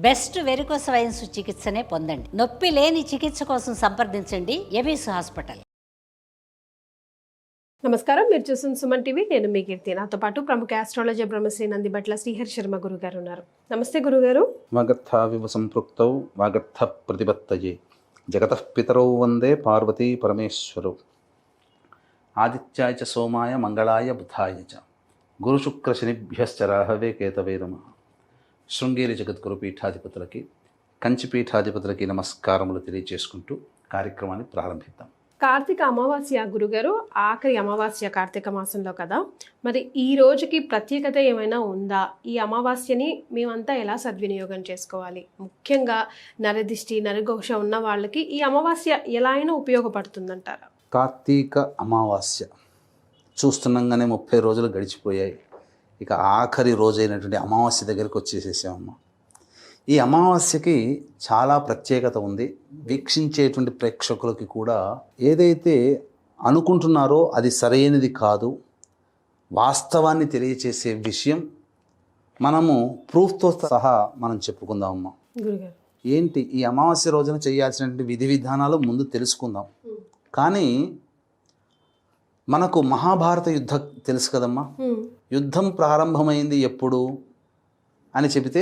Best varicose wines చికిత్సనే పొందండి. నొప్పి లేని చికిత్స కోసం సంప్రదించండి ఎబిస్ హాస్పిటల్. నమస్కారం, మీరు చూస్తున్న సుమన్ టీవీ. నేను మీ కీర్తి. నాతో పాటు ప్రముఖ ఆస్ట్రాలజీ బ్రహ్మశ్రీ నందిబట్ల శ్రీహరి శర్మ గురుగారు ఉన్నారు. నమస్తే గురుగారు. వాగర్థావివ సంపృక్తౌ వాగర్థ ప్రతిపత్తయే జగతః పితరౌ వందే పార్వతీ పరమేశ్వరౌ. ఆదిత్యాయ చ సోమాయ మంగళాయ బుధాయ చ గురుశుక్ర శనిభ్యశ్చ రాహవే కేతవే నమః. శృంగేరి జగద్గురు పీఠాధిపతులకి, కంచి పీఠాధిపతులకి నమస్కారములు తెలియజేసుకుంటూ కార్యక్రమాన్ని ప్రారంభిద్దాం. కార్తీక అమావాస్య గురుగారు, ఆఖరి అమావాస్య కార్తీక మాసంలో కదా, మరి ఈ రోజుకి ప్రత్యేకత ఏమైనా ఉందా? ఈ అమావాస్యని మేమంతా ఎలా సద్వినియోగం చేసుకోవాలి? ముఖ్యంగా నరదిష్టి నరఘోష ఉన్న వాళ్ళకి ఈ అమావాస్య ఎలా అయినా ఉపయోగపడుతుందంటారా? కార్తీక అమావాస్య చూస్తుండగానే 30 రోజులు గడిచిపోయాయి. ఇక ఆఖరి రోజైనటువంటి అమావాస్య దగ్గరికి వచ్చేసేసామమ్మ. ఈ అమావాస్యకి చాలా ప్రత్యేకత ఉంది. వీక్షించేటువంటి ప్రేక్షకులకి కూడా ఏదైతే అనుకుంటున్నారో అది సరైనది కాదు, వాస్తవాన్ని తెలియచేసే విషయం మనము ప్రూఫ్తో సహా మనం చెప్పుకుందామమ్మా. గురుగారు, ఏంటి ఈ అమావాస్య రోజున చేయాల్సినటువంటి విధి విధానాలు ముందు తెలుసుకుందాం. కానీ మనకు మహాభారత యుద్ధం తెలుసు కదమ్మా. యుద్ధం ప్రారంభమైంది ఎప్పుడు అని చెబితే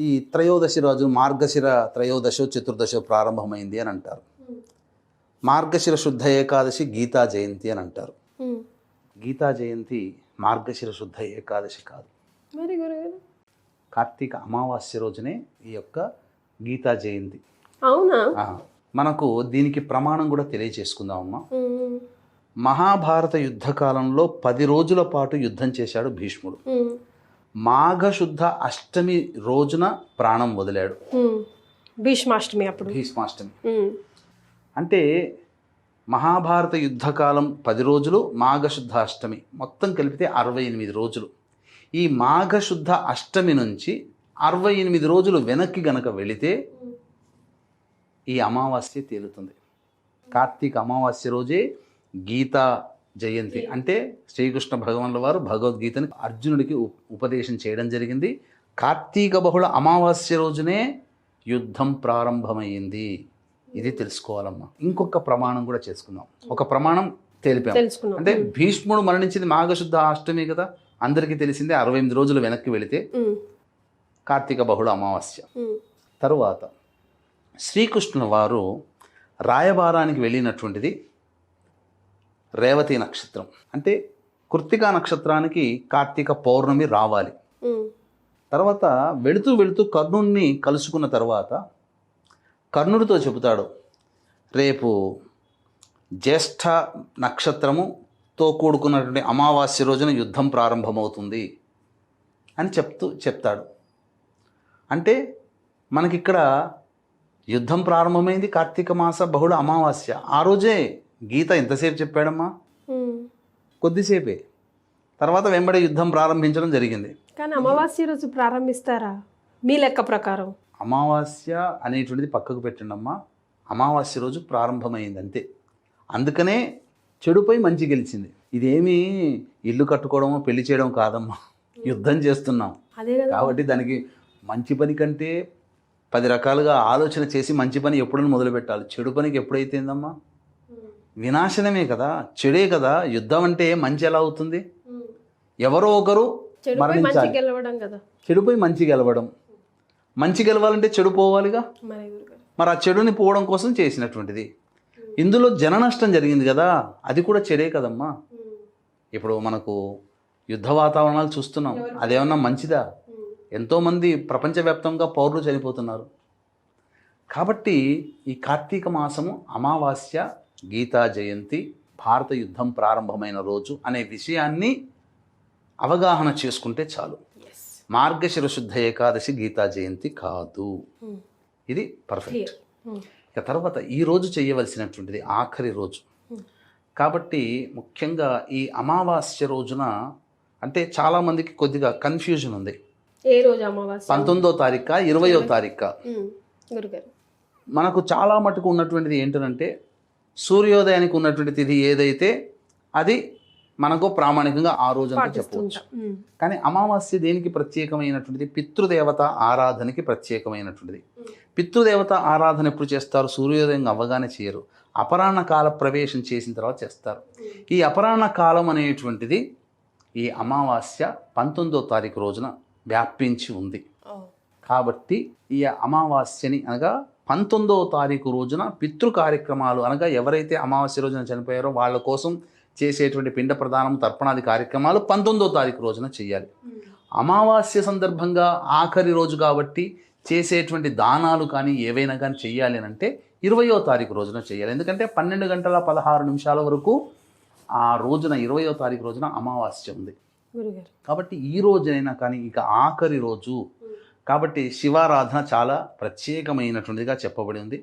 ఈ త్రయోదశి రోజు మార్గశిర త్రయోదశో చతుర్దశో ప్రారంభమైంది అని అంటారు. మార్గశిర శుద్ధ ఏకాదశి గీతా జయంతి అని అంటారు. గీతా జయంతి మార్గశిర శుద్ధ ఏకాదశి కాదు, మరి గురుగారు కార్తీక అమావాస్య రోజునే ఈ యొక్క గీతా జయంతి. అవునా? మనకు దీనికి ప్రమాణం కూడా తెలియజేసుకుందామమ్మా. మహాభారత యుద్ధకాలంలో 10 రోజుల పాటు యుద్ధం చేశాడు భీష్ముడు. మాఘశుద్ధ అష్టమి రోజున ప్రాణం వదిలాడు. భీష్మాష్టమి. అప్పుడు భీష్మాష్టమి అంటే మహాభారత యుద్ధకాలం 10 రోజులు, మాఘశుద్ధ అష్టమి మొత్తం కలిపితే 68 రోజులు. ఈ మాఘశుద్ధ అష్టమి నుంచి 68 రోజులు వెనక్కి గనక వెళితే ఈ అమావాస్య తేలుతుంది. కార్తీక అమావాస్య రోజే గీతా జయంతి. అంటే శ్రీకృష్ణ భగవానుల వారు భగవద్గీతని అర్జునుడికి ఉపదేశం చేయడం జరిగింది. కార్తీక బహుళ అమావాస్య రోజునే యుద్ధం ప్రారంభమైంది. ఇది తెలుసుకోవాలమ్మా. ఇంకొక ప్రమాణం కూడా చేసుకుందాం. ఒక ప్రమాణం తెలిపాం. అంటే భీష్ముడు మరణించింది మాఘశుద్ధ అష్టమి కదా, అందరికీ తెలిసిందే. 68 రోజులు వెనక్కి వెళితే కార్తీక బహుళ అమావాస్య. తరువాత శ్రీకృష్ణుల వారు రాయబారానికి వెళ్ళినటువంటిది రేవతి నక్షత్రం. అంటే కృత్తికా నక్షత్రానికి కార్తీక పౌర్ణమి రావాలి. తర్వాత వెళుతూ వెళుతూ కర్ణుడిని కలుసుకున్న తర్వాత కర్ణుడితో చెబుతాడు, రేపు జ్యేష్ఠ నక్షత్రముతో కూడుకున్నటువంటి అమావాస్య రోజున యుద్ధం ప్రారంభమవుతుంది అని చెప్తాడు. అంటే మనకిక్కడ యుద్ధం ప్రారంభమైంది కార్తీక మాస బహుళ అమావాస్య. ఆ రోజే గీత ఎంతసేపు చెప్పాడమ్మా? కొద్దిసేపే. తర్వాత వెంబడే యుద్ధం ప్రారంభించడం జరిగింది. కానీ అమావాస్య రోజు ప్రారంభిస్తారా మీ లెక్క ప్రకారం? అమావాస్య అనేటువంటిది పక్కకు పెట్టండమ్మా. అమావాస్య రోజు ప్రారంభమైంది అంతే. అందుకనే చెడుపై మంచి గెలిచింది. ఇదేమీ ఇల్లు కట్టుకోవడమో పెళ్లి చేయడం కాదమ్మా, యుద్ధం చేస్తున్నాం. కాబట్టి దానికి మంచి పని కంటే 10 రకాలుగా ఆలోచన చేసి మంచి పని ఎప్పుడైనా మొదలు పెట్టాలి. చెడు పనికి ఎప్పుడైతేందమ్మా? వినాశనమే కదా, చెడే కదా. యుద్ధం అంటే మంచి ఎలా అవుతుంది? ఎవరో ఒకరు మరణించాలి, చెడుపై మంచి గెలవడం. మంచి గెలవాలంటే చెడు పోవాలిగా. మరి ఆ చెడుని పోవడం కోసం చేసినటువంటిది. ఇందులో జన నష్టం జరిగింది కదా, అది కూడా చెడే కదమ్మా. ఇప్పుడు మనకు యుద్ధ వాతావరణాలు చూస్తున్నాం, అదేమన్నా మంచిదా? ఎంతోమంది ప్రపంచవ్యాప్తంగా పౌరులు చనిపోతున్నారు. కాబట్టి ఈ కార్తీక మాసము అమావాస్య, గీతా జయంతి, భారత యుద్ధం ప్రారంభమైన రోజు అనే విషయాన్ని అవగాహన చేసుకుంటే చాలు. మార్గశిర శుద్ధ ఏకాదశి గీతా జయంతి కాదు. ఇది పర్ఫెక్ట్. ఇక తర్వాత ఈ రోజు చేయవలసినటువంటిది ఆఖరి రోజు. కాబట్టి ముఖ్యంగా ఈ అమావాస్య రోజున అంటే చాలామందికి కొద్దిగా కన్ఫ్యూజన్ ఉంది. ఏ రోజు అమావాస్య? 19వ తారీఖు, 20వ తారీఖు. మనకు చాలా మటుకు ఉన్నటువంటిది ఏంటంటే సూర్యోదయానికి ఉన్నటువంటి తిథి ఏదైతే అది మనకు ప్రామాణికంగా ఆ రోజంతా చెప్పవచ్చు. పాటిస్తుంటాం. కానీ అమావాస్య దేనికి ప్రత్యేకమైనటువంటిది? పితృదేవత ఆరాధనకి ప్రత్యేకమైనటువంటిది. పితృదేవత ఆరాధన ఎప్పుడు చేస్తారు? సూర్యోదయం అవ్వగానే చేయరు, అపరాహ్న కాల ప్రవేశం చేసిన తర్వాత చేస్తారు. ఈ అపరాహ్న కాలం అనేటువంటిది ఈ అమావాస్య 19వ తారీఖు రోజున వ్యాపించి ఉంది. కాబట్టి ఈ అమావాస్యని అనగా 19వ తారీఖు రోజున పితృ కార్యక్రమాలు అనగా ఎవరైతే అమావాస్య రోజున చనిపోయారో వాళ్ళ కోసం చేసేటువంటి పిండ ప్రదానం తర్పణాది కార్యక్రమాలు 19వ తారీఖు రోజున చేయాలి. అమావాస్య సందర్భంగా ఆఖరి రోజు కాబట్టి చేసేటువంటి దానాలు కానీ ఏవైనా కానీ చెయ్యాలి అని అంటే 20వ తారీఖు రోజున చేయాలి. ఎందుకంటే 12:16 వరకు ఆ రోజున 20వ తారీఖు రోజున అమావాస్య ఉంది. గురుగారు కాబట్టి ఈ రోజైనా కానీ ఇక ఆఖరి రోజు కాబట్టి శివారాధన చాలా ప్రత్యేకమైనటువంటిదిగా చెప్పబడి ఉంది.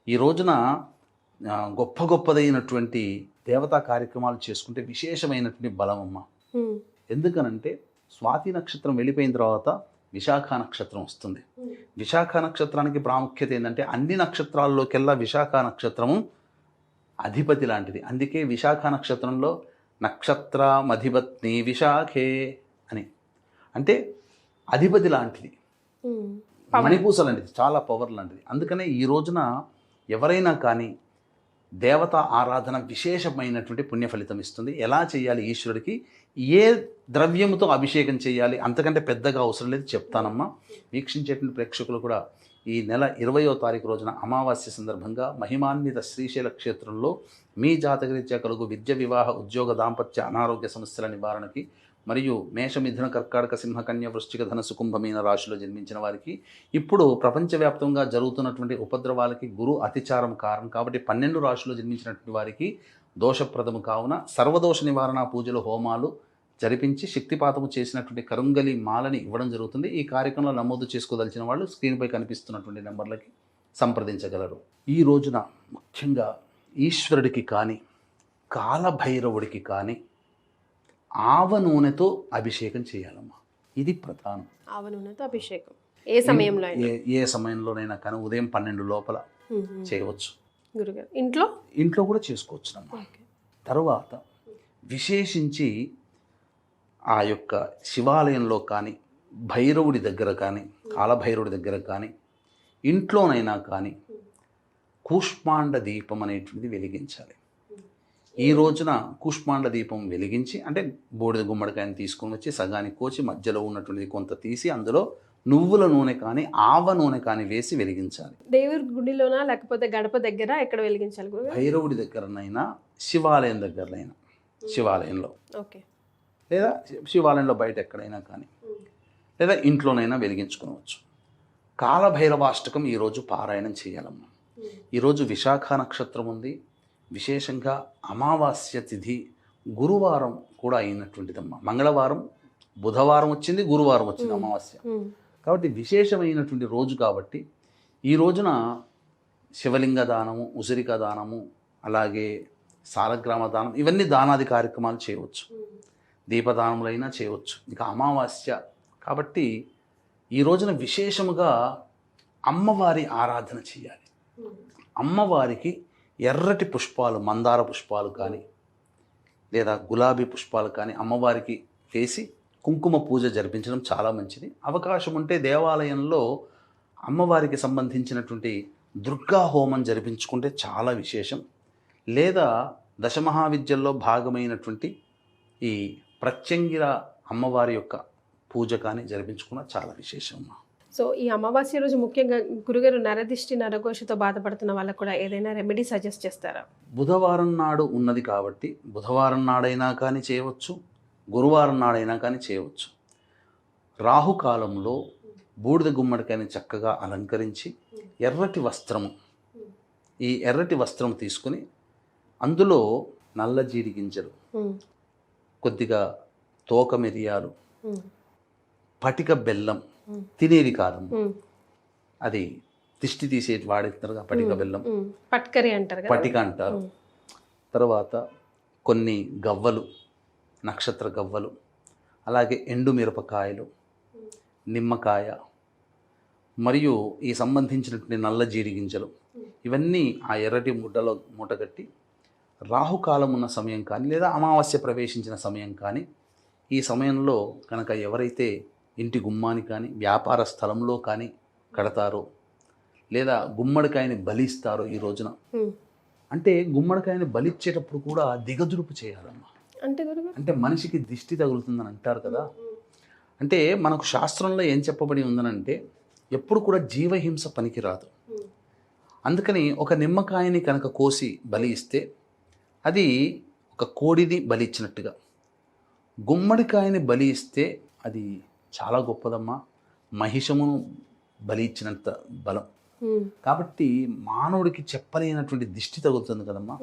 ఈ రోజున గొప్పదైనటువంటి దేవతా కార్యక్రమాలు చేసుకుంటే విశేషమైనటువంటి బలం అమ్మ. ఎందుకనంటే స్వాతి నక్షత్రం వెళ్ళిపోయిన తర్వాత విశాఖ నక్షత్రం వస్తుంది. విశాఖ నక్షత్రానికి ప్రాముఖ్యత ఏంటంటే అన్ని నక్షత్రాల్లోకెల్లా విశాఖ నక్షత్రము అధిపతి లాంటిది. అందుకే విశాఖ నక్షత్రంలో నక్షత్రమధిపత్ని విశాఖే అని అంటే అధిపతి లాంటిది, మణిపూస లాంటిది, చాలా పవర్ లాంటిది. అందుకనే ఈ రోజున ఎవరైనా కానీ దేవతా ఆరాధన విశేషమైనటువంటి పుణ్య ఫలితం ఇస్తుంది. ఎలా చేయాలి? ఈశ్వరుడికి ఏ ద్రవ్యముతో అభిషేకం చేయాలి అంతకంటే పెద్దగా అవసరం లేదు, చెప్తానమ్మా. వీక్షించేటువంటి ప్రేక్షకులు కూడా ఈ నెల 20వ తారీఖు రోజున అమావాస్య సందర్భంగా మహిమాన్విత శ్రీశైల క్షేత్రంలో మీ జాతకరీత్యా కలుగు విద్య, వివాహ, ఉద్యోగ, దాంపత్య, అనారోగ్య సమస్యల నివారణకి మరియు మేష, మిథున, కర్కాటక, సింహ, కన్య, వృశ్చిక, ధనుసు, కుంభ, మీన రాశిలో జన్మించిన వారికి ఇప్పుడు ప్రపంచవ్యాప్తంగా జరుగుతున్నటువంటి ఉపద్రవాలకి గురు అతిచారం కారణం. కాబట్టి 12 రాశిలో జన్మించినటువంటి వారికి దోషప్రదము కావున సర్వదోష నివారణ పూజలు, హోమాలు జరిపించి శక్తిపాతము చేసినటువంటి కరుంగలి మాలని ఇవ్వడం జరుగుతుంది. ఈ కార్యక్రమంలో నమోదు చేసుకోదలిచిన వాళ్ళు స్క్రీన్పై కనిపిస్తున్నటువంటి నెంబర్లకి సంప్రదించగలరు. ఈ రోజున ముఖ్యంగా ఈశ్వరుడికి కానీ కాలభైరవుడికి కానీ ఆవ నూనెతో అభిషేకం చేయాలమ్మా. ఇది ప్రధానం. ఆవ నూనెతో అభిషేకం ఏ సమయంలో అయినా? ఏ సమయంలోనైనా కానీ ఉదయం 12 లోపల చేయవచ్చు. గురుగారు ఇంట్లో కూడా చేసుకోవచ్చునమ్మా. తర్వాత విశేషించి ఆ యొక్క శివాలయంలో కానీ భైరవుడి దగ్గర కానీ కాలభైరవుడి దగ్గర కానీ ఇంట్లోనైనా కానీ కూష్మాండ దీపం అనేటువంటిది వెలిగించాలి. ఈ రోజున కూష్మాండ దీపం వెలిగించి అంటే బూడిద గుమ్మడికాయని తీసుకొని వచ్చి సగానికి కోసి మధ్యలో ఉన్నటువంటిది కొంత తీసి అందులో నువ్వుల నూనె కానీ ఆవ నూనె కానీ వేసి వెలిగించాలి. దేవుడి గుడిలోనా లేకపోతే గడప దగ్గర ఎక్కడ వెలిగించాలి? భైరవుడి దగ్గరనైనా శివాలయం దగ్గరనైనా, శివాలయంలో ఓకే, లేదా శివాలయంలో బయట ఎక్కడైనా కానీ, లేదా ఇంట్లోనైనా వెలిగించుకోవచ్చు. కాలభైరవాష్టకం ఈరోజు పారాయణం చేయాలమ్మా. ఈరోజు విశాఖ నక్షత్రం ఉంది. విశేషంగా అమావాస్య తిథి గురువారం కూడా అయినటువంటిదమ్మా. మంగళవారం, బుధవారం వచ్చింది, గురువారం వచ్చింది అమావాస్య. కాబట్టి విశేషమైనటువంటి రోజు కాబట్టి ఈ రోజున శివలింగ దానము, ఉసిరిక దానము, అలాగే సాలగ్రామ దానం, ఇవన్నీ దానాది కార్యక్రమాలు చేయవచ్చు. దీపదానములైనా చేయవచ్చు. ఇక అమావాస్య కాబట్టి ఈ రోజున విశేషముగా అమ్మవారి ఆరాధన చేయాలి. అమ్మవారికి ఎర్రటి పుష్పాలు, మందార పుష్పాలు కానీ లేదా గులాబీ పుష్పాలు కానీ అమ్మవారికి వేసి కుంకుమ పూజ జరిపించడం చాలా మంచిది. అవకాశం ఉంటే దేవాలయంలో అమ్మవారికి సంబంధించినటువంటి దుర్గా హోమం జరిపించుకుంటే చాలా విశేషం. లేదా దశమహావిద్యల్లో భాగమైనటువంటి ఈ ప్రత్యంగిర అమ్మవారి యొక్క పూజ కానీ జరిపించుకున్న చాలా విశేషం. సో ఈ అమావాస్య రోజు ముఖ్యంగా గురుగారు నరదిష్టి, నరఘోషతో బాధపడుతున్న వాళ్ళకు కూడా ఏదైనా రెమెడీ సజెస్ట్ చేస్తారా? బుధవారం నాడు ఉన్నది కాబట్టి బుధవారం నాడైనా కానీ చేయవచ్చు, గురువారం నాడైనా కానీ చేయవచ్చు. రాహుకాలంలో బూడిద గుమ్మడికాయని చక్కగా అలంకరించి ఎర్రటి వస్త్రము, ఈ ఎర్రటి వస్త్రం తీసుకుని అందులో నల్ల జీడి గింజలు, కొద్దిగా తోక మిరియాలు, పటిక బెల్లం, తినేది కాదమ్మ, అది దిష్టి తీసేటి వాడేస్తారుగా పటిక బెల్లం, పట్కరి అంటారు, పటిక అంటారు. తర్వాత కొన్ని గవ్వలు, నక్షత్ర గవ్వలు, అలాగే ఎండు మిరపకాయలు, నిమ్మకాయ మరియు ఈ సంబంధించినటువంటి నల్ల జీడి గింజలు, ఇవన్నీ ఆ ఎర్రటి మూటలో మూటగట్టి రాహుకాలం ఉన్న సమయం కానీ లేదా అమావాస్య ప్రవేశించిన సమయం కానీ ఈ సమయంలో కనుక ఎవరైతే ఇంటి గుమ్మాని కానీ వ్యాపార స్థలంలో కానీ కడతారో లేదా గుమ్మడికాయని బలిస్తారో ఈ రోజున, అంటే గుమ్మడికాయని బలిచ్చేటప్పుడు కూడా దిగదురుపు చేయాలమ్మా. అంటే గురుగారు అంటే మనిషికి దిష్టి తగులుతుందని అంటారు కదా. అంటే మనకు శాస్త్రంలో ఏం చెప్పబడి ఉందనంటే ఎప్పుడు కూడా జీవహింస పనికిరాదు. అందుకని ఒక నిమ్మకాయని కనుక కోసి బలి ఇస్తే అది ఒక కోడిని బలి ఇచ్చినట్టుగా, గుమ్మడికాయని బలి ఇస్తే అది చాలా గొప్పదమ్మా, మహిషమును బలి ఇచ్చినంత బలం. కాబట్టి మానవుడికి చెప్పలేనటువంటి దిష్టి తగులుతుంది కదమ్మా.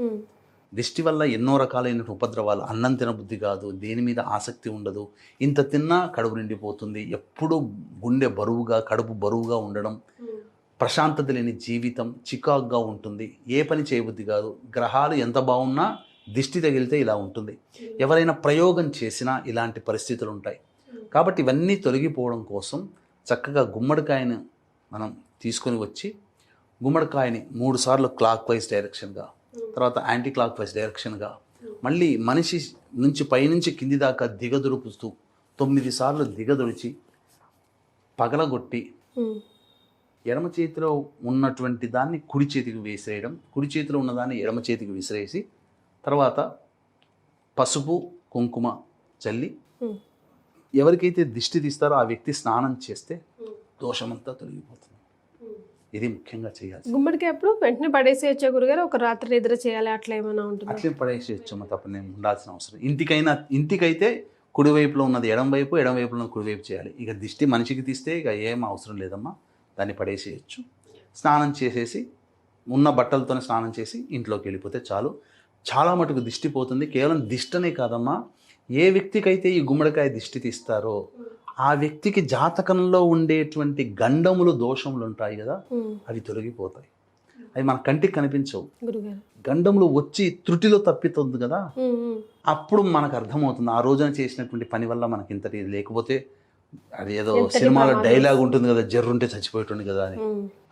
దిష్టి వల్ల ఎన్నో రకాలైన ఉపద్రవాలు, అన్నం తినబుద్ధి కాదు, దేని మీద ఆసక్తి ఉండదు, ఇంత తిన్నా కడుపు నిండిపోతుంది, ఎప్పుడూ గుండె బరువుగా కడుపు బరువుగా ఉండడం, ప్రశాంతత లేని జీవితం, చికాకుగా ఉంటుంది, ఏ పని చేయబుద్ధి కాదు. గ్రహాలు ఎంత బాగున్నా దిష్టి తగిలితే ఇలా ఉంటుంది. ఎవరైనా ప్రయోగం చేసినా ఇలాంటి పరిస్థితులు ఉంటాయి. కాబట్టి ఇవన్నీ తొలగిపోవడం కోసం చక్కగా గుమ్మడికాయను మనం తీసుకొని వచ్చి గుమ్మడికాయని 3 సార్లు క్లాక్ వైజ్ డైరెక్షన్గా, తర్వాత యాంటీ క్లాక్ వైజ్ డైరెక్షన్గా, మళ్ళీ మనిషి నుంచి పైనుంచి కింది దాకా దిగదురుపుతూ 9 సార్లు దిగదుడిచి పగలగొట్టి ఎడమ చేతిలో ఉన్నటువంటి దాన్ని కుడి చేతికి విసిరేయడం, కుడి చేతిలో ఉన్నదాన్ని ఎడమ చేతికి విసిరేసి తర్వాత పసుపు కుంకుమ చల్లి ఎవరికైతే దిష్టి తీస్తారో ఆ వ్యక్తి స్నానం చేస్తే దోషమంతా తొలగిపోతుంది. ఇది ముఖ్యంగా చేయాలి. గుమ్మడికాయ అప్పుడు వెంటనే పడేసేయచ్చా గురుగారు? ఒక రాత్రి నిద్ర చేయాలి అట్లా ఏమైనా ఉంటుంది? అట్లే పడేసేయచ్చు, తప్పనేం ఉండాల్సిన అవసరం. ఇంటికైతే కుడివైపులో ఉన్నది ఎడం వైపులో ఉన్నది కుడివైపు చేయాలి. ఇక దిష్టి మనిషికి తీస్తే ఇక ఏం అవసరం లేదమ్మా, దాన్ని పడేసేయచ్చు. స్నానం చేసేసి ఉన్న బట్టలతోనే స్నానం చేసి ఇంట్లోకి వెళ్ళిపోతే చాలు. చాలా మటుకు దిష్టి పోతుంది. కేవలం దిష్టనే కాదమ్మా, ఏ వ్యక్తికైతే ఈ గుమ్మడికాయ దిష్టి తీస్తారో ఆ వ్యక్తికి జాతకంలో ఉండేటువంటి గండములు దోషములు ఉంటాయి కదా, అవి తొలగిపోతాయి. అవి మన కంటికి కనిపించవు. గండములు వచ్చి త్రుటిలో తప్పితుంది కదా, అప్పుడు మనకు అర్థమవుతుంది ఆ రోజున చేసినటువంటి పని వల్ల మనకి ఇంతటి. లేకపోతే అది ఏదో సినిమాలో డైలాగ్ ఉంటుంది కదా, జర్రుంటే చచ్చిపోయేటుంది కదా అని,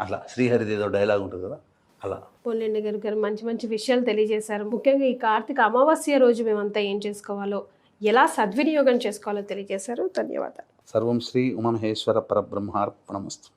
అట్లా శ్రీహరిది ఏదో డైలాగ్ ఉంటుంది కదా అలా. పోలేండి గారు మంచి మంచి విషయాలు తెలియజేశారు. ముఖ్యంగా ఈ కార్తీక అమావాస్య రోజు మేమంతా ఏం చేసుకోవాలో, ఎలా సద్వినియోగం చేసుకోవాలో తెలియజేశారు. ధన్యవాదాలు. సర్వం శ్రీ ఉమామహేశ్వర పరబ్రహ్మార్పణమస్తు.